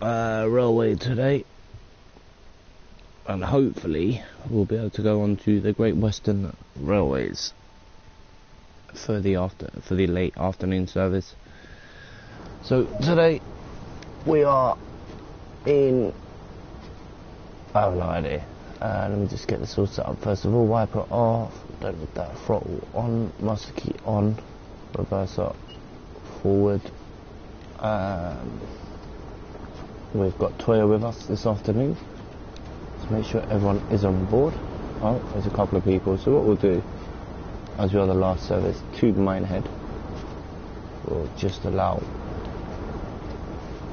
railway today, and hopefully we'll be able to go on to the Great Western Railways for the late afternoon service. So today we are in, I have no idea. Let me just get this all set up first of all. Wiper off, don't need that. Throttle on, master key on, reverse up, forward. We've got Toya with us this afternoon to make sure everyone is on board. Oh, there's a couple of people. So what we'll do, as we are the last service to Minehead, we'll just allow,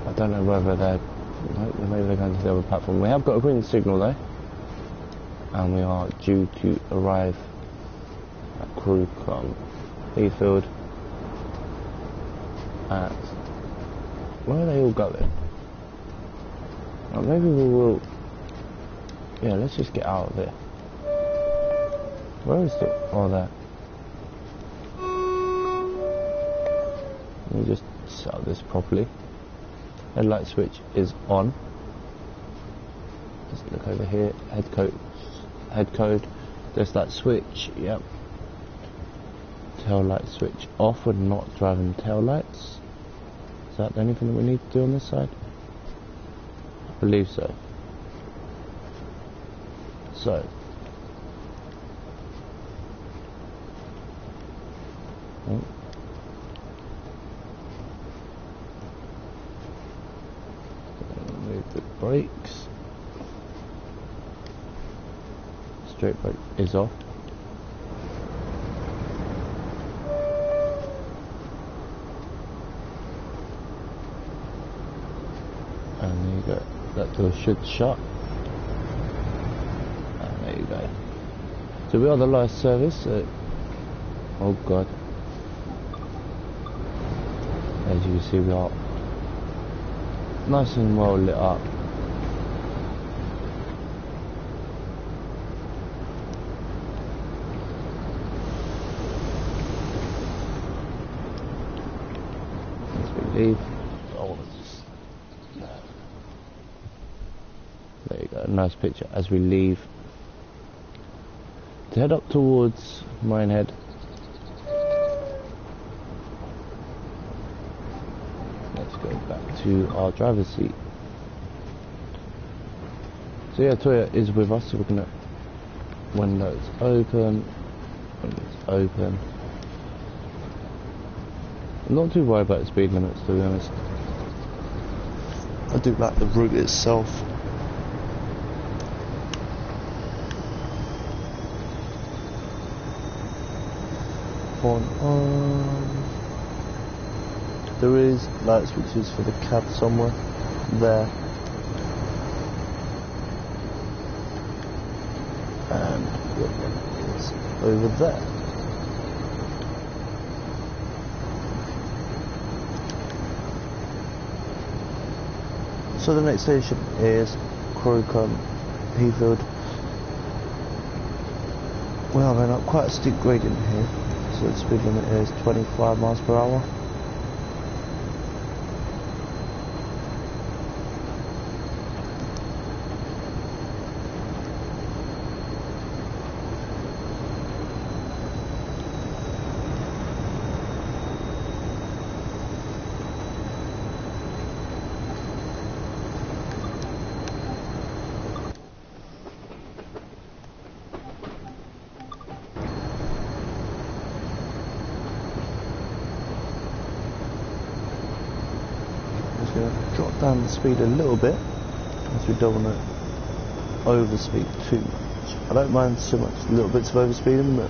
I don't know whether they're, no, maybe they're going to the other platform. We have got a green signal though, and we are due to arrive at Crewcombe Heathfield at, where are they all going? Well, maybe we will, yeah, let's just get out of there. Where is the, oh there. Let me just set up this properly. Headlight switch is on. Just look over here, head code, there's that switch, yep. Tail light switch off, we're not driving tail lights. Is that anything that we need to do on this side? I believe so. So, oh. Move the brakes. Straight brake is off. And there you go. That door should shut. And there you go. So we are the last service. So, oh god. As you can see, we are nice and well lit up. As we leave, there you go, nice picture as we leave to head up towards Minehead. Let's go back to our driver's seat. So yeah, Toya is with us, so we're gonna, windows open, I'm not too worried about the speed limits, to be honest. I do like the route itself. On. There is light switches for the cab somewhere there, and the other one is over there. So the next station is Crewcombe Heathfield. We are going up quite a steep gradient here. So the speed limit is 25 miles per hour. Going to drop down the speed a little bit as we don't want to overspeed too much. I don't mind so much little bits of overspeeding, but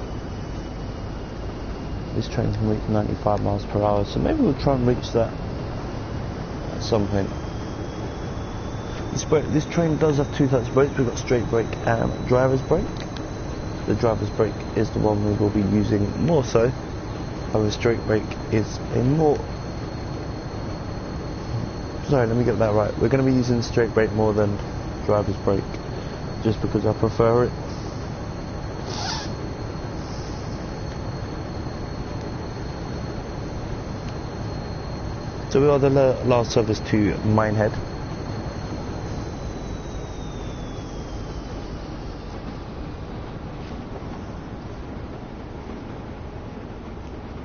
this train can reach 95 miles per hour, so maybe we'll try and reach that at some point. This train does have two types of brakes. We've got straight brake and driver's brake. The driver's brake is the one we will be using more so, while the straight brake is a more, sorry, let me get that right. We're going to be using the straight brake more than driver's brake, just because I prefer it. So we are the last service to Minehead.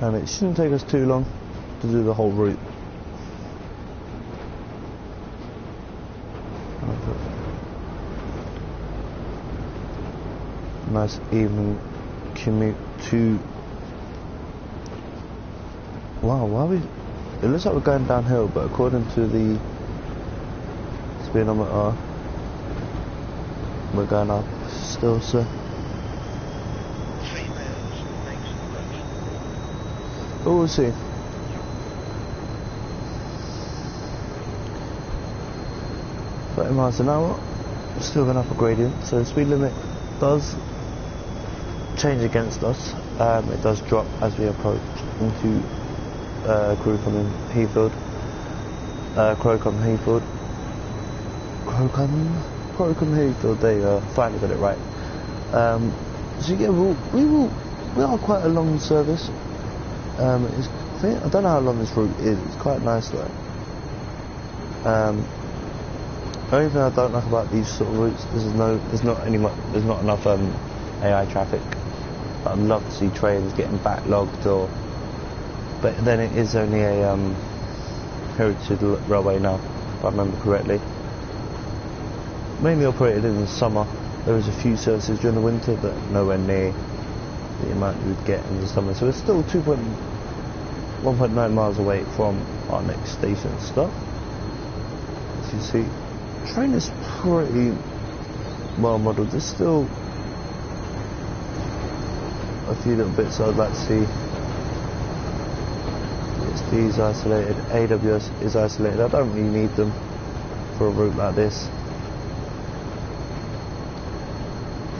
and it shouldn't take us too long to do the whole route. Nice even commute to. Wow, why are we? It looks like we're going downhill, but according to the speedometer, we're going up still, so. 3 miles, next approach. But we'll see. But miles an hour, still going up a gradient, so the speed limit does change against us. It does drop as we approach into Crocombe and Heathfield. Crocombe Heathfield. Crocombe Heathfield. There you go. Finally got it right. So yeah, we are quite a long service. I don't know how long this route is. It's quite nice though. The only thing I don't like about these sort of routes, there's not enough AI traffic. I'd love to see trains getting backlogged, but then it is only a heritage railway now, if I remember correctly. Mainly operated in the summer. There was a few services during the winter, but nowhere near the amount you would get in the summer. So it's still 1.9 miles away from our next station stop. As you see, the train is pretty well modelled. There's still a few little bits I'd like to see. XD is isolated, AWS is isolated. I don't really need them for a route like this.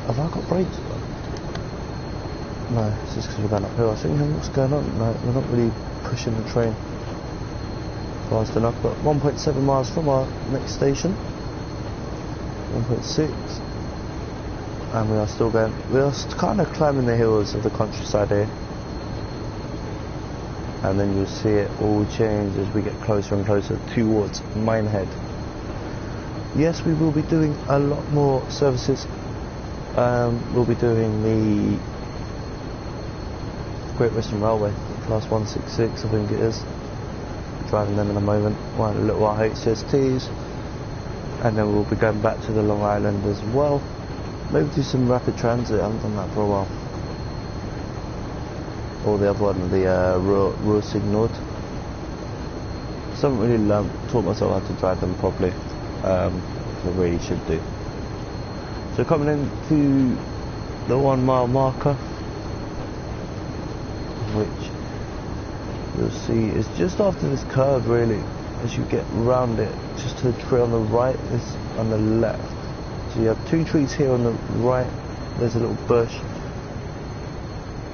Have I got brakes on? No, it's just because we're going uphill. I was thinking, what's going on? No, we're not really pushing the train fast enough. But 1.7 miles from our next station, 1.6, and we are still going. We are kind of climbing the hills of the countryside here, and then you'll see it all change as we get closer and closer towards Minehead. Yes, we will be doing a lot more services. We'll be doing the Great Western Railway, Class 166 I think it is. Driving them in a moment, one of the little HSTs, and then we'll be going back to the Long Island as well. Maybe do some rapid transit, I haven't done that for a while. Or the other one, the Ruhr Signord. So I haven't really taught myself how to drive them properly, I really should do. So coming into the 1 mile marker, which you'll see is just after this curve really, as you get round it, just to the tree on the right is on the left. So you have 2 trees here on the right, there's a little bush,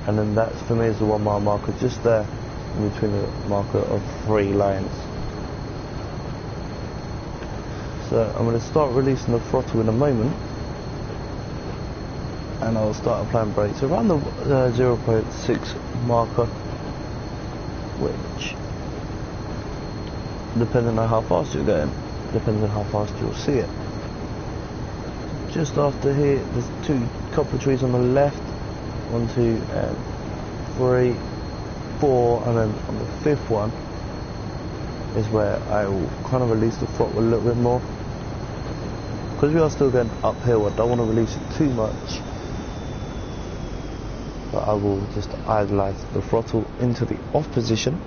and then that for me is the 1 mile marker just there, in between the marker of 3 lines. So I'm going to start releasing the throttle in a moment, and I'll start applying brakes around the 0.6 marker, which, depending on how fast you're going, depends on how fast you'll see it. Just after here, there's 2 copper trees on the left, 1, 2, 3, 4, and then on the 5th one is where I will kind of release the throttle a little bit more. Because we are still going uphill, I don't want to release it too much. But I will just idleize the throttle into the off position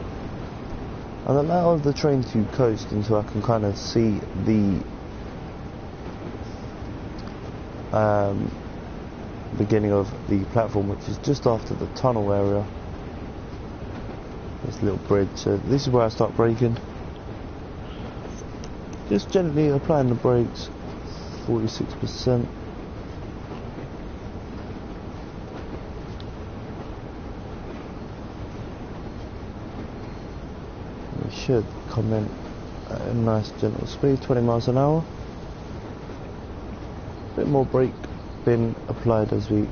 and allow the train to coast until I can kind of see the beginning of the platform, which is just after the tunnel area. This little bridge, so this is where I start braking. Just gently applying the brakes, 46%. Should come in at a nice gentle speed, 20 miles an hour. A bit more brake being applied as we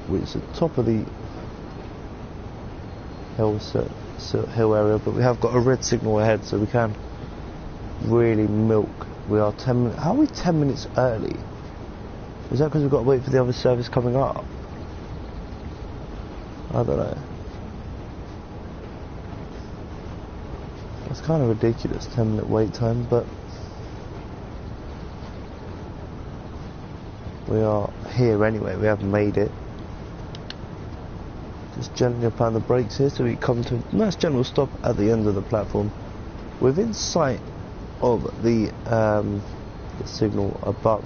reach the top of the hill area, but we have got a red signal ahead, so we can really milk. We are 10 minutes. How are we 10 minutes early? Is that because we've got to wait for the other service coming up? I don't know. It's kind of ridiculous, 10-minute wait time, but we are here anyway. We have made it. Just gently applying the brakes here so we come to a nice general stop at the end of the platform, within sight of the signal above.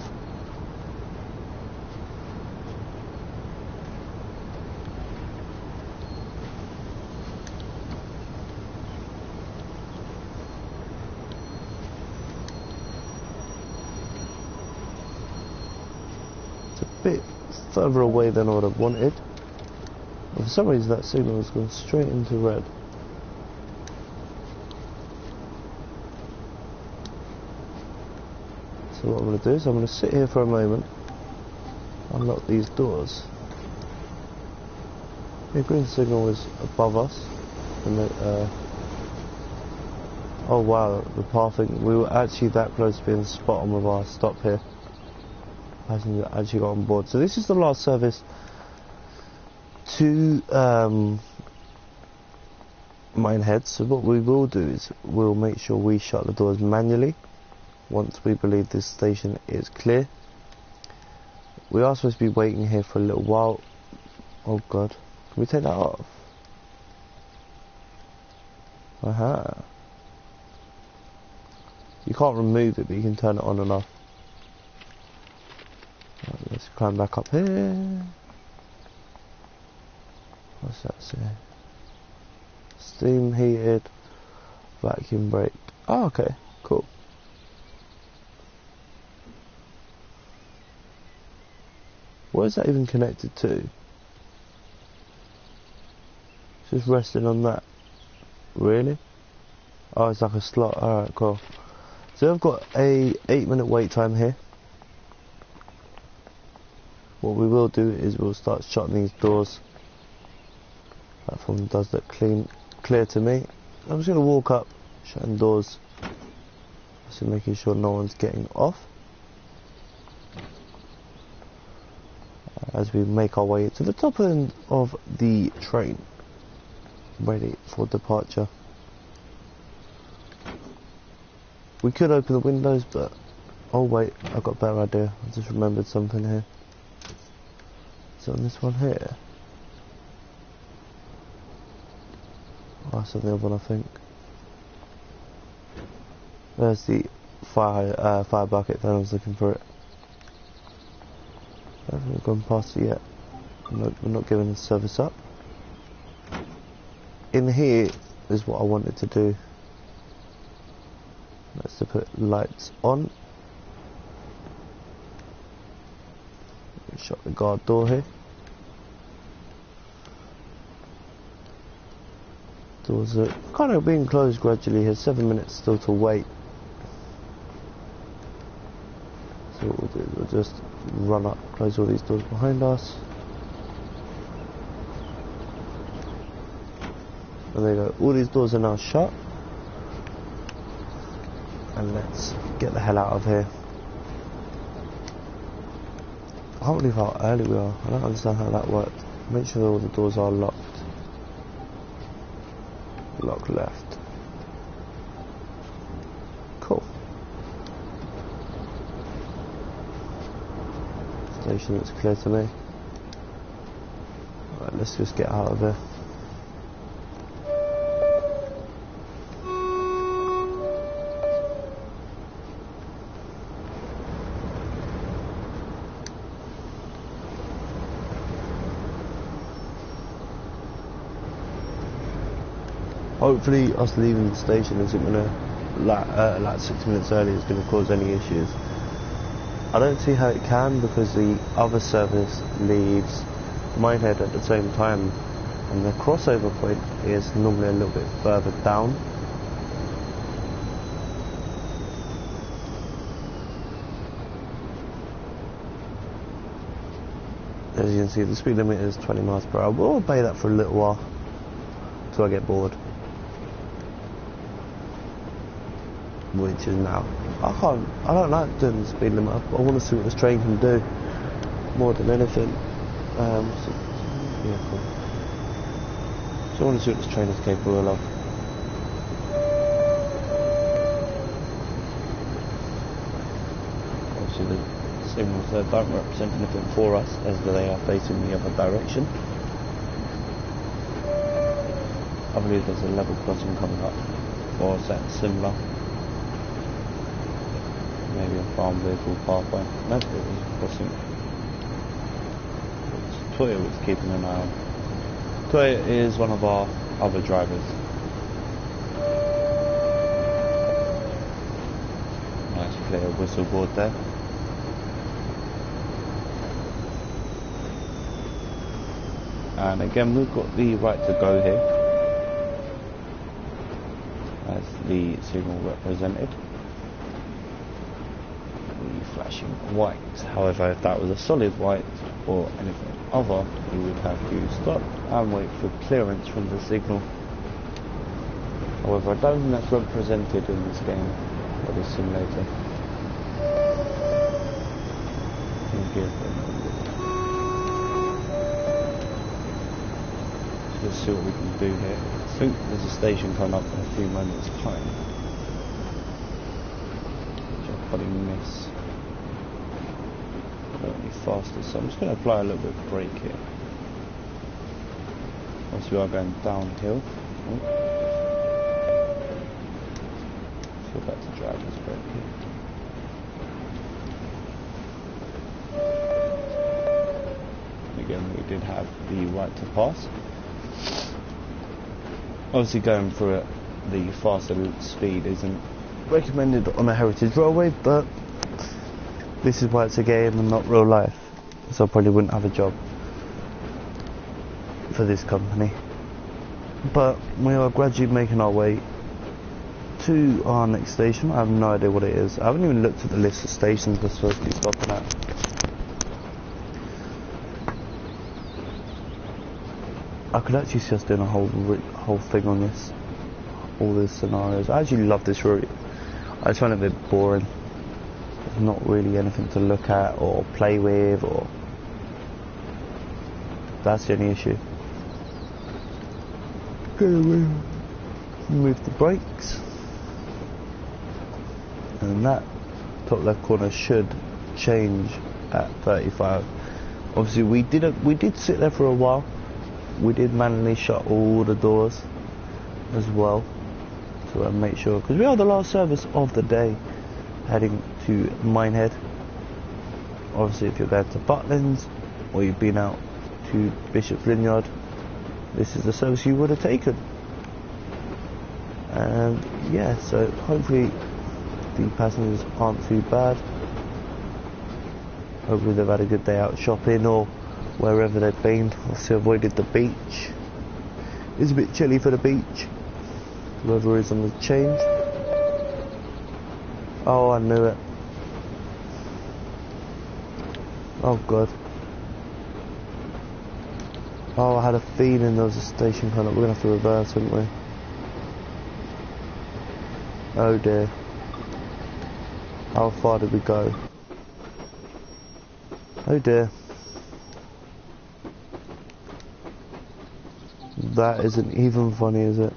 It's a bit further away than I would have wanted. For some reason that signal has gone straight into red. So what I'm going to do is I'm going to sit here for a moment, unlock these doors. The green signal is above us, and oh wow, the pathing, we were actually that close to being spot on with our stop here. Passenger actually got on board. So this is the last service to Minehead. So what we will do is we'll make sure we shut the doors manually once we believe this station is clear. We are supposed to be waiting here for a little while. Oh god, can we take that off? Aha. You can't remove it, but you can turn it on and off. Right, let's climb back up here. What's that say? Steam heated, vacuum brake. Oh, okay, cool. What is that even connected to? It's just resting on that. Really? Oh, it's like a slot. Alright, cool. So I've got a 8-minute wait time here. What we will do is we'll start shutting these doors. Platform does look clear to me. I'm just going to walk up, shutting doors, so making sure no one's getting off. As we make our way to the top end of the train, ready for departure. We could open the windows, but oh wait, I've got a better idea. I just remembered something here. It's on this one here. Oh, that's on the other one, I think. There's the fire bucket. Then I was looking for it. I haven't gone past it yet. We're not giving the service up. In here is what I wanted to do. Let's put lights on. Shut the guard door here. Doors are kind of being closed gradually here. 7 minutes still to wait. So what we'll do is we'll just run up, close all these doors behind us. And there you go. All these doors are now shut. And let's get the hell out of here. I can't believe how early we are. I don't understand how that worked. Make sure all the doors are locked. Lock left. Cool. Station looks clear to me. Right, let's just get out of here. Hopefully us leaving the station isn't going to, like 6 minutes early, is going to cause any issues. I don't see how it can, because the other service leaves Minehead at the same time, and the crossover point is normally a little bit further down. As you can see, the speed limit is 20 miles per hour. We'll obey that for a little while, until I get bored. Which is now. I don't like doing the speed limit. I want to see what this train can do more than anything. Yeah, cool. So I want to see what this train is capable of. obviously the signals there don't represent anything for us as they are facing the other direction. I believe there's a level crossing coming up, or something similar. Maybe a farm vehicle pathway. No, it was crossing. Toya was keeping an eye on. Toya is one of our other drivers. Nice clear whistle board there. And again, we've got the right to go here, as the signal represented. The flashing white. However, if that was a solid white or anything other, we would have to stop and wait for clearance from the signal. However, I don't think that's represented in this game or this simulator. Let's see what we can do here. I think there's a station coming up in a few moments' time, which I'll probably miss. Any faster, so I'm just going to apply a little bit of brake here. Once we are going downhill. Oh. So back to driver's brake here. Again, we did have the right to pass. Obviously going through it, the faster speed isn't recommended on a heritage railway, but this is why it's a game and not real life, so I probably wouldn't have a job for this company. But we are gradually making our way to our next station. I have no idea what it is. I haven't even looked at the list of stations we're supposed to be stopping at. I could actually see us doing a whole thing on this, all these scenarios. I actually love this route. I just find it a bit boring. There's not really anything to look at or play with, or that's the only issue. Move the brakes, and that top left corner should change at 35. Obviously, we did sit there for a while. We did manually shut all the doors as well to make sure, because we are the last service of the day heading to Minehead. Obviously, if you're going to Butlins or you've been out to Bishop's Vineyard, this is the service you would have taken. And yeah, so hopefully the passengers aren't too bad. Hopefully they've had a good day out shopping or wherever they've been. Also avoided the beach. It's a bit chilly for the beach. The weather is on the change. Oh, I knew it. Oh god. Oh, I had a feeling there was a station coming up. We're going to have to reverse, aren't we? Oh dear. How far did we go? Oh dear. That isn't even funny, is it?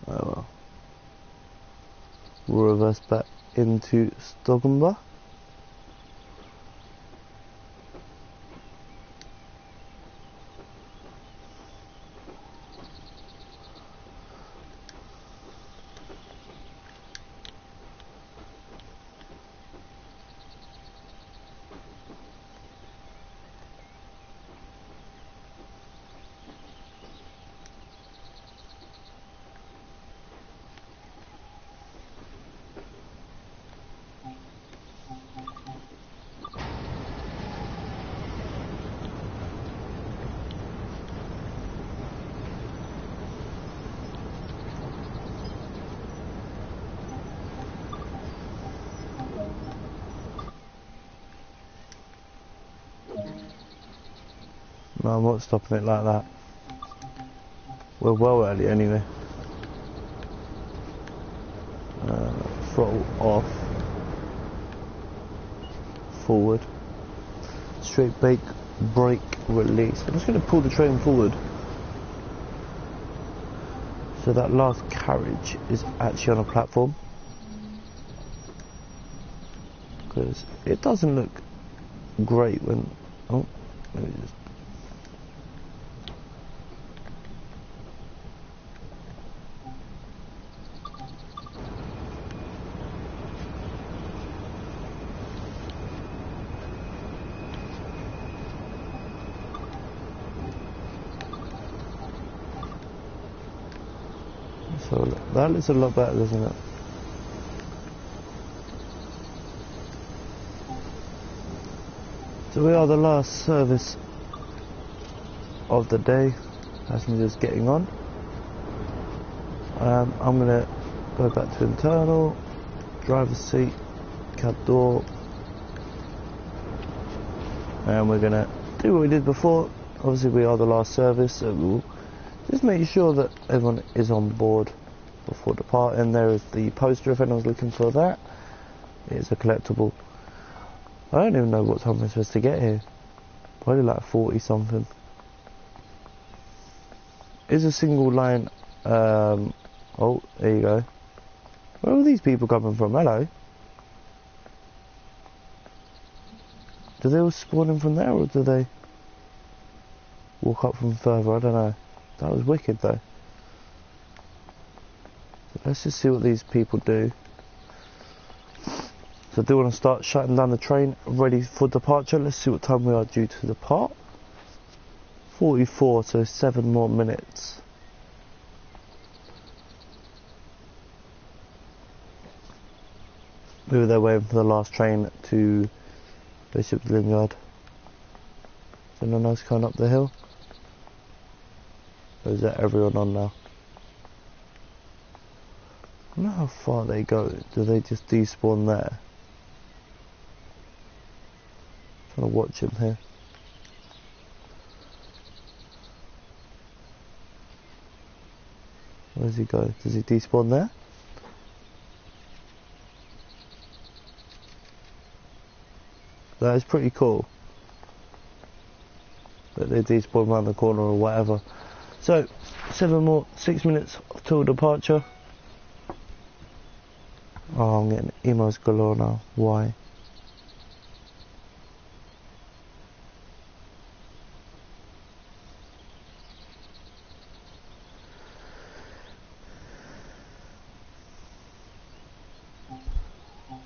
Oh well. We'll reverse back into Stoggenbach. No, I'm not stopping it like that. We're well early anyway. Throttle off. Forward. Straight brake release. I'm just going to pull the train forward. So that last carriage is actually on a platform. Because it doesn't look great when... Oh, let me just... So that looks a lot better, doesn't it? So we are the last service of the day. Passengers getting on. I'm gonna go back to internal, driver's seat, cab door, and we're gonna do what we did before. Obviously we are the last service, so we'll just make sure that everyone is on board before departing. There is the poster if anyone's looking for that. It's a collectible. I don't even know what time we're supposed to get here. Probably like 40 something. Is a single line. Oh, there you go. Where are these people coming from? Hello. Do they all spawn in from there, or do they walk up from further? I don't know. That was wicked though. Let's just see what these people do. So I do want to start shutting down the train, ready for departure. Let's see what time we are due to depart. 44, so 7 more minutes. We were there waiting for the last train to Bishop's Lanyard. Is anyone else coming up the hill? Or is that everyone on now? I don't know how far they go. Do they just despawn there? I'm trying to watch him here. Where does he go? Does he despawn there? That is pretty cool. That they despawn around the corner or whatever. So, 6 minutes till departure. Oh, I'm getting emails galore now. Why?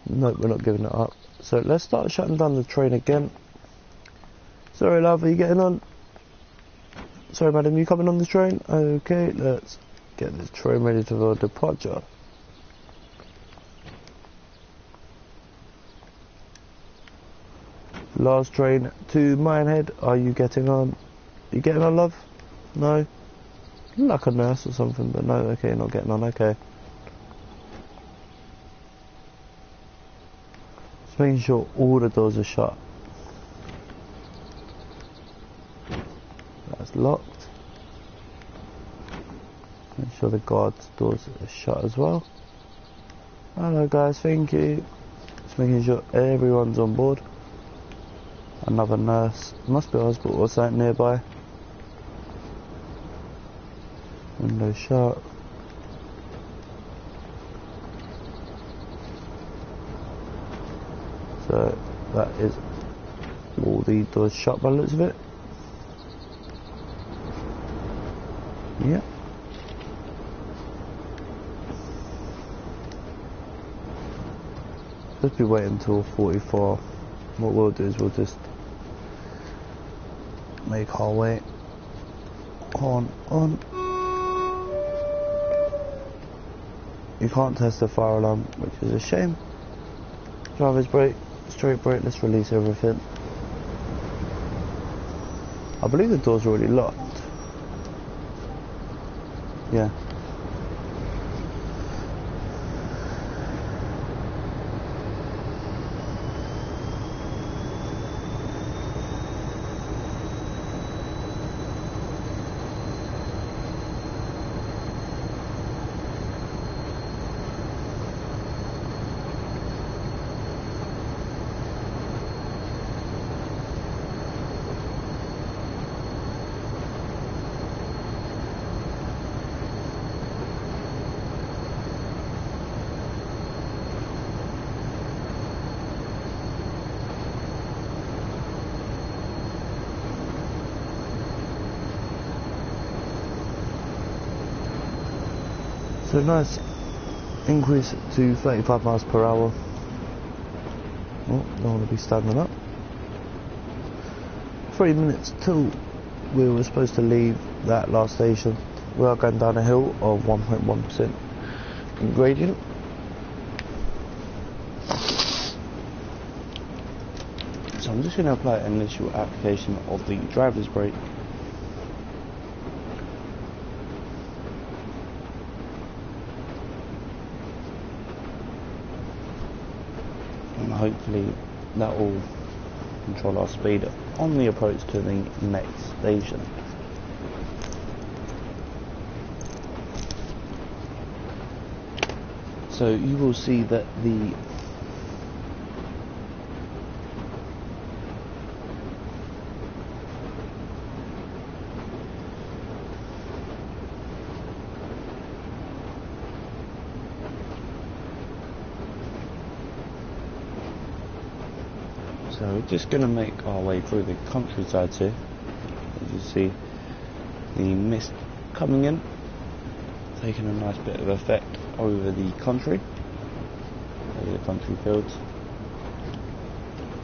Nope, we're not giving it up. So let's start shutting down the train again. Sorry love, are you getting on? Sorry madam, you coming on the train? Okay, let's get this train ready for departure. Last train to Minehead. Are you getting on? You getting on, love? No? Like a nurse or something, but no, okay, not getting on, okay. Just making sure all the doors are shut. That's locked. Make sure the guard's doors are shut as well. Hello guys, thank you. Just making sure everyone's on board. Another nurse. Must be a hospital or something nearby. Window shut. So that is all the doors shut by the looks of it. Yeah. Let's be waiting until 44. What we'll do is we'll just make our way on. You can't test the fire alarm, which is a shame. Driver's brake, straight brake, let's release everything. I believe the door's already locked. Yeah. So nice increase to 35 miles per hour. Oh, don't want to be standing up. 3 minutes till we were supposed to leave that last station. We are going down a hill of 1.1% in gradient. So I'm just going to apply an initial application of the driver's brake. And hopefully that will control our speed on the approach to the next station. So you will see that the So we're just going to make our way through the countryside here. As you see the mist coming in, taking a nice bit of effect over the country, over the country fields.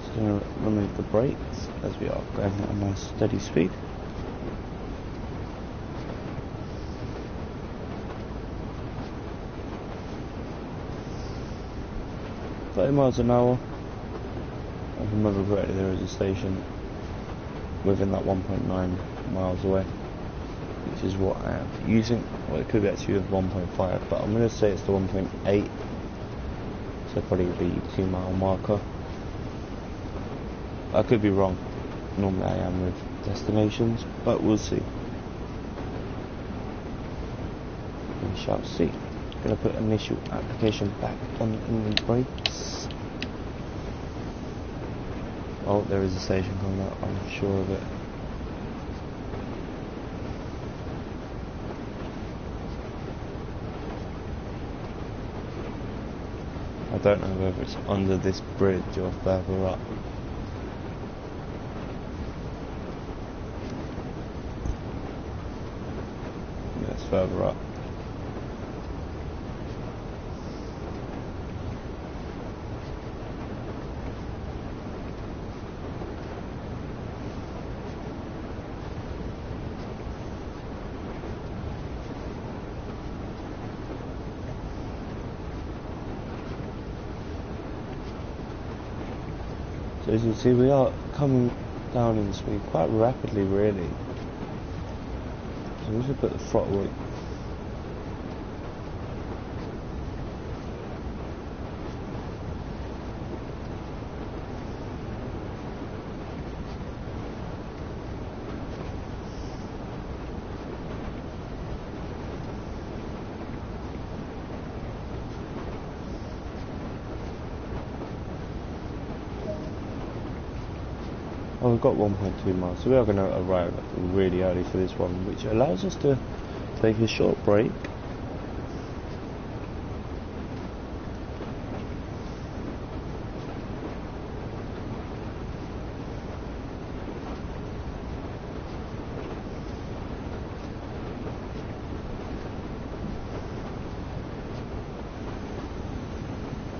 Just going to remove the brakes as we are going at a nice steady speed. $30 miles an hour. If I remember correctly, there is a station within that 1.9 miles away, which is what I am using. Well, it could be actually with 1.5, but I'm going to say it's the 1.8, so probably the 2 mile marker. I could be wrong, normally I am with destinations, but we'll see. We shall see. Going to put initial application back on in the brakes. Oh, there is a station coming up, I'm sure of it. I don't know whether it's under this bridge or further up. Yeah, it's further up. So as you see, we are coming down in speed quite rapidly, really. So we should put the throttle in. Oh, we've got 1.2 miles, so we are going to arrive really early for this one, which allows us to take a short break.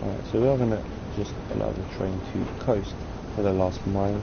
Alright, so we are going to just allow the train to coast for the last mile.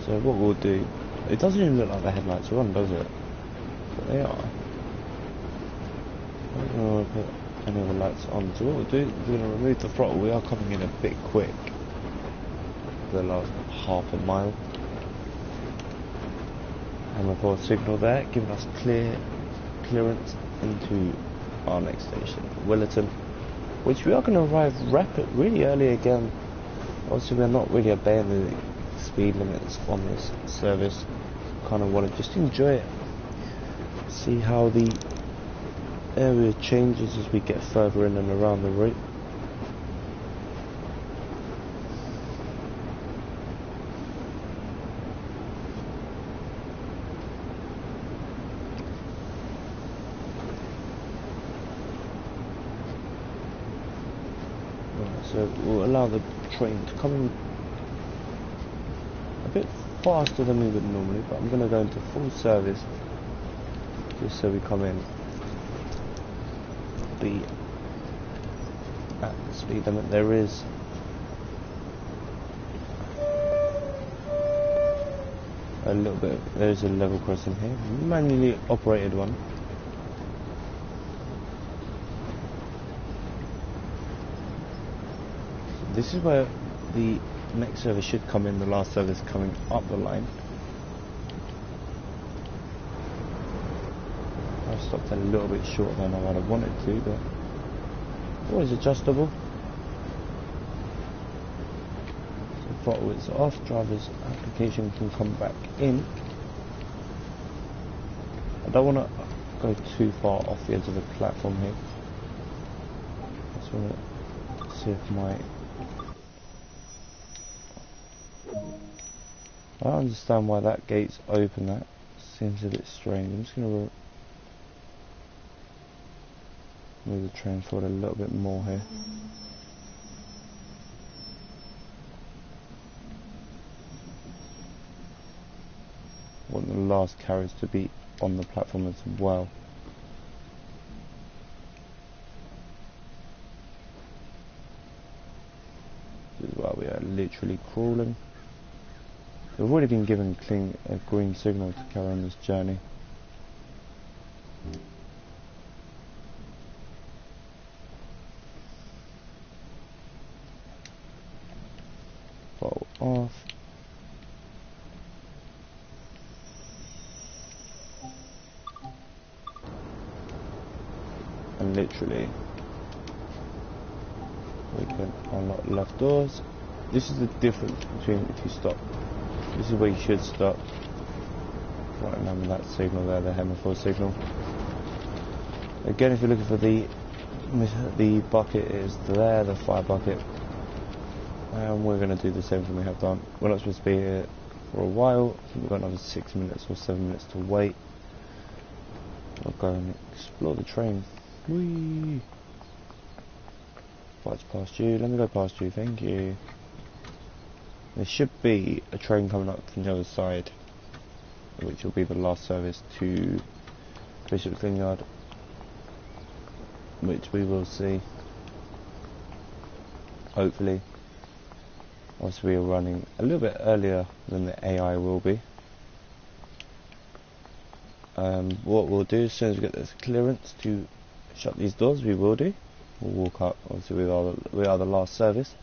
So what we'll do, it doesn't even look like the headlights are on, does it? But they are. I don't want to put any of the lights on. So what we'll do, we're going to remove the throttle. We are coming in a bit quick for the last half a mile. And we've got a signal there, giving us clearance into our next station, Willerton, which we are going to arrive really early again. Obviously we're not really obeying the speed limits on this service, kind of want to just enjoy it, see how the area changes as we get further in and around the route. So we'll allow the train to come in a bit faster than we would normally, but I'm going to go into full service just so we come in be at the speed limit. There is a little bit, there's a level crossing here, manually operated one. This is where the next service should come in, the last service coming up the line. I've stopped a little bit shorter than I would have wanted to, but always adjustable. So throttle is off, driver's application can come back in. I don't want to go too far off the edge of the platform here. I just want to see if my... I don't understand why that gate's open. That seems a bit strange. I'm just going to move the train forward a little bit more here. I want the last carriage to be on the platform as well. This is why we are literally crawling. We've already been given a green signal to carry on this journey. Throttle off. And literally, we can unlock left doors. This is the difference between if you stop. This is where you should stop. Right, remember that signal there, the hemisphere signal. Again, if you're looking for the bucket is there, the fire bucket. And we're going to do the same thing we have done. We're not supposed to be here for a while. I think we've got another 6 minutes or 7 minutes to wait. I'll go and explore the train. Whee! Flight's past you. Let me go past you, thank you. There should be a train coming up from the other side, which will be the last service to Bishop's Vineyard, which we will see. Hopefully. Obviously we are running a little bit earlier than the AI will be. What we'll do as soon as we get this clearance to shut these doors, we will do. We'll walk up, obviously we are the last service.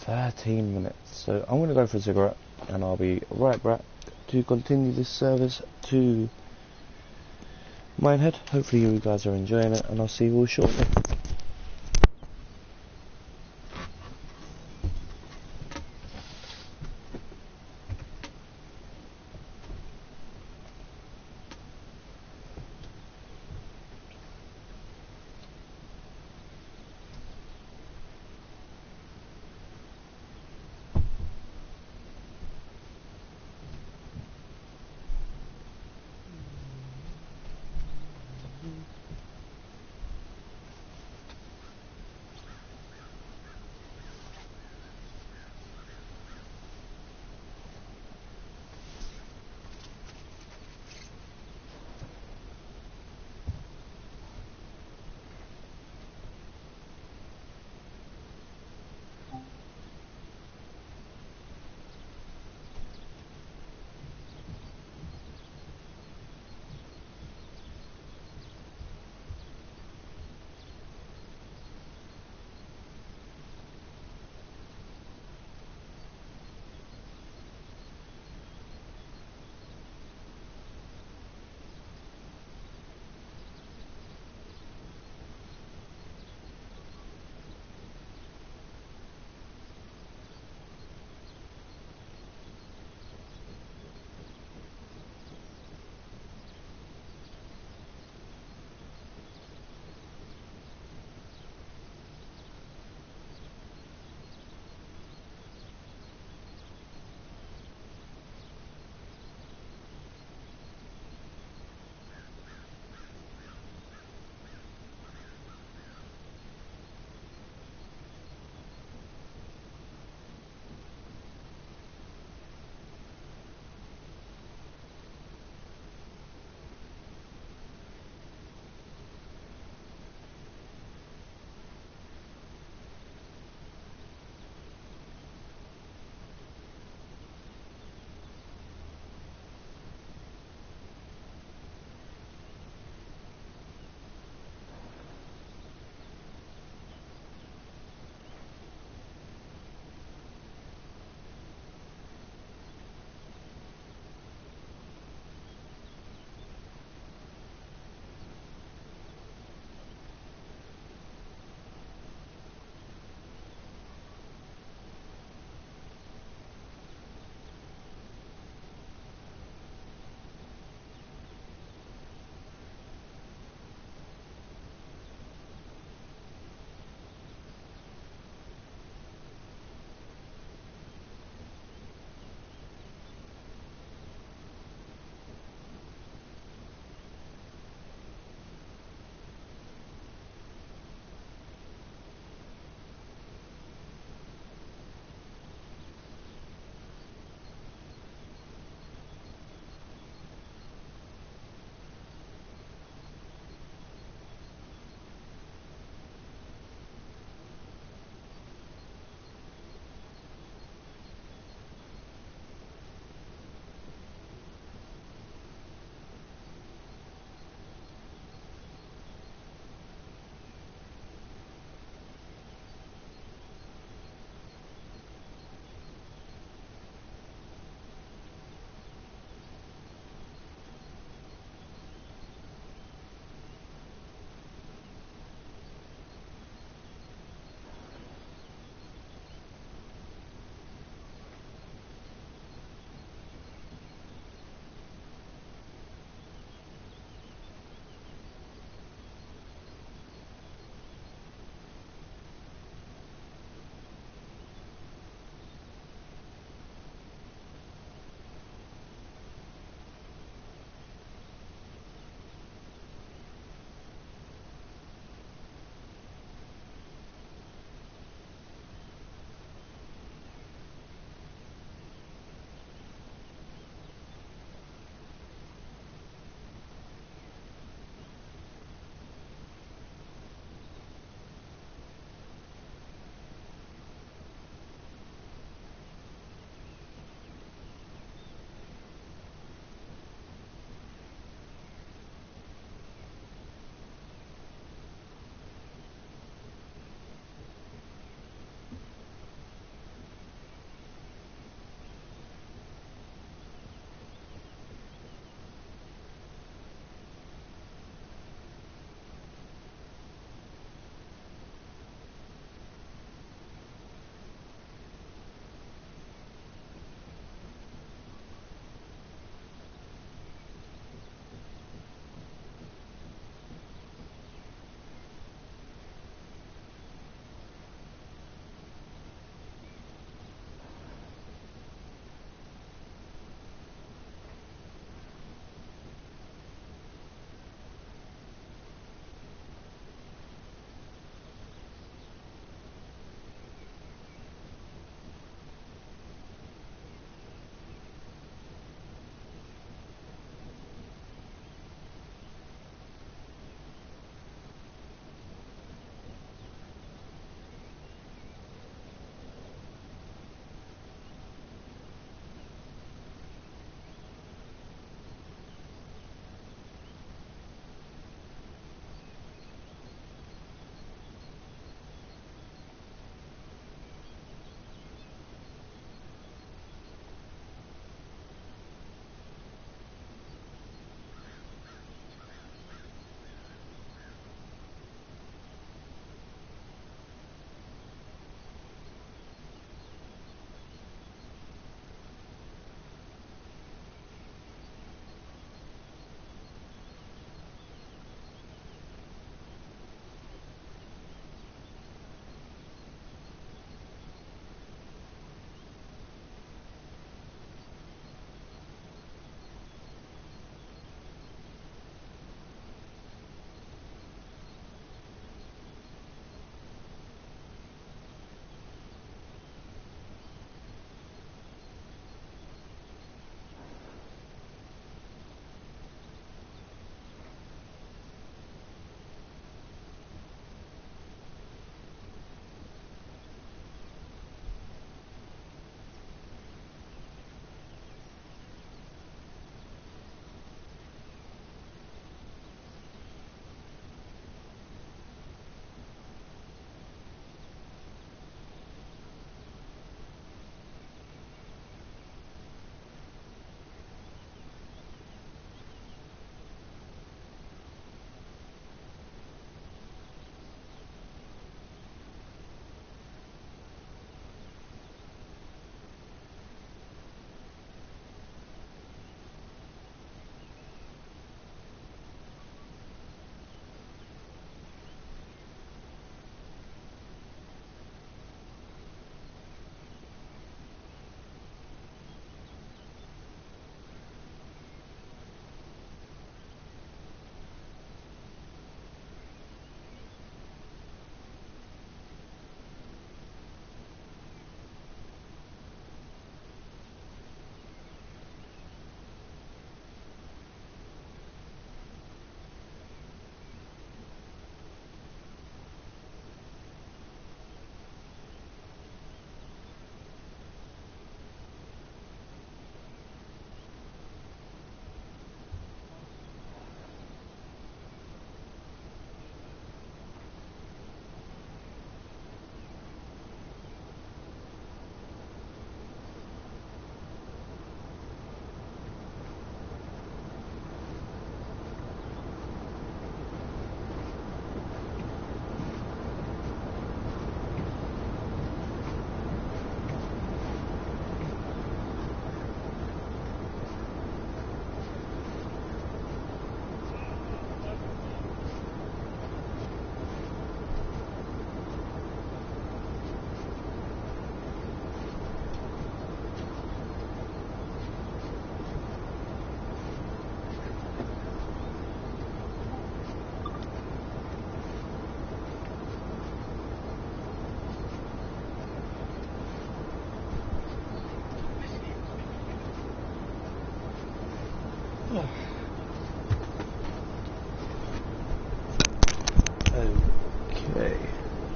13 minutes, so I'm going to go for a cigarette and I'll be right back to continue this service to Minehead. Hopefully you guys are enjoying it and I'll see you all shortly.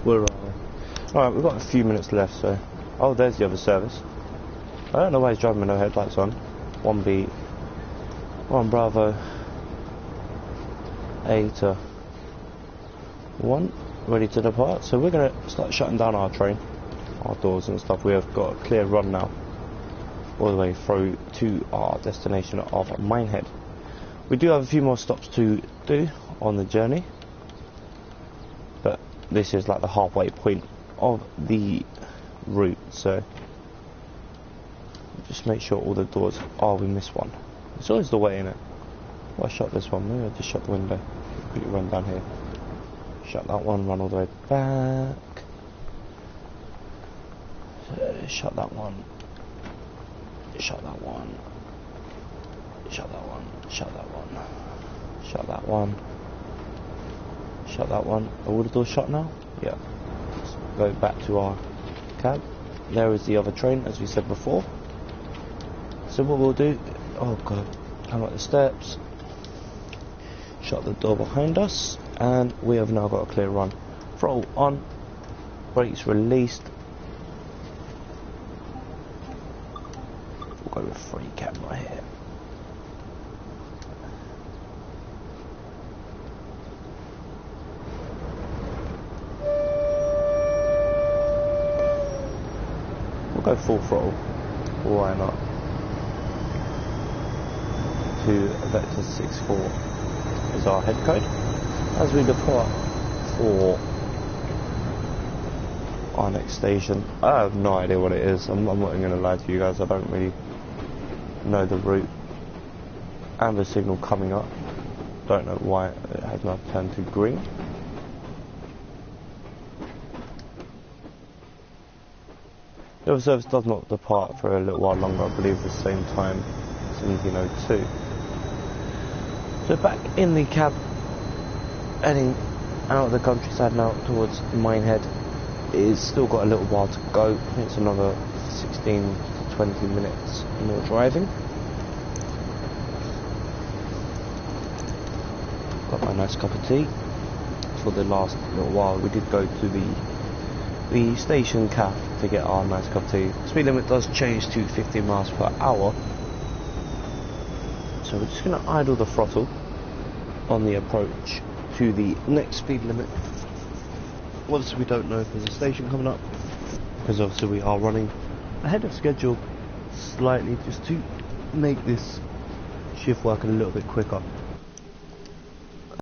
Where are we? Alright, we've got a few minutes left, so... Oh, there's the other service. I don't know why he's driving with no headlights on. 1B... 1 Bravo... A to 1, ready to depart. So we're going to start shutting down our train, our doors and stuff. We have got a clear run now, all the way through to our destination of Minehead. We do have a few more stops to do on the journey, but this is like the halfway point of the route, so just make sure all the doors... Oh, we missed one. It's always the way, innit? Well, I shut this one, maybe I just shut the window. Quickly run down here. Shut that one, run all the way back. Shut that one. Shut that one. Shut that one. Shut that one. Shut that one. Shut that one. Are all the doors shut now? Yeah. Let's go back to our cab. There is the other train, as we said before. So what we'll do... Oh god. Come up the steps. Shut the door behind us, and we have now got a clear run. Throttle on, brakes released. We'll go with free camera here. We'll go full throttle. Why not? To Vector 64. Is our head code as we depart for our next station. I have no idea what it is. I'm not even going to lie to you guys, I don't really know the route. Amber signal coming up, don't know why it has now turned to green. The other service does not depart for a little while longer, I believe the same time, 1702. So back in the cab, heading out of the countryside now towards Minehead. It's still got a little while to go. I think it's another 16 to 20 minutes more driving. Got my nice cup of tea. For the last little while we did go to the station cafe to get our nice cup of tea. Speed limit does change to 50 miles per hour. So we're just going to idle the throttle on the approach to the next speed limit. Obviously we don't know if there's a station coming up, because obviously we are running ahead of schedule slightly, just to make this shift work a little bit quicker.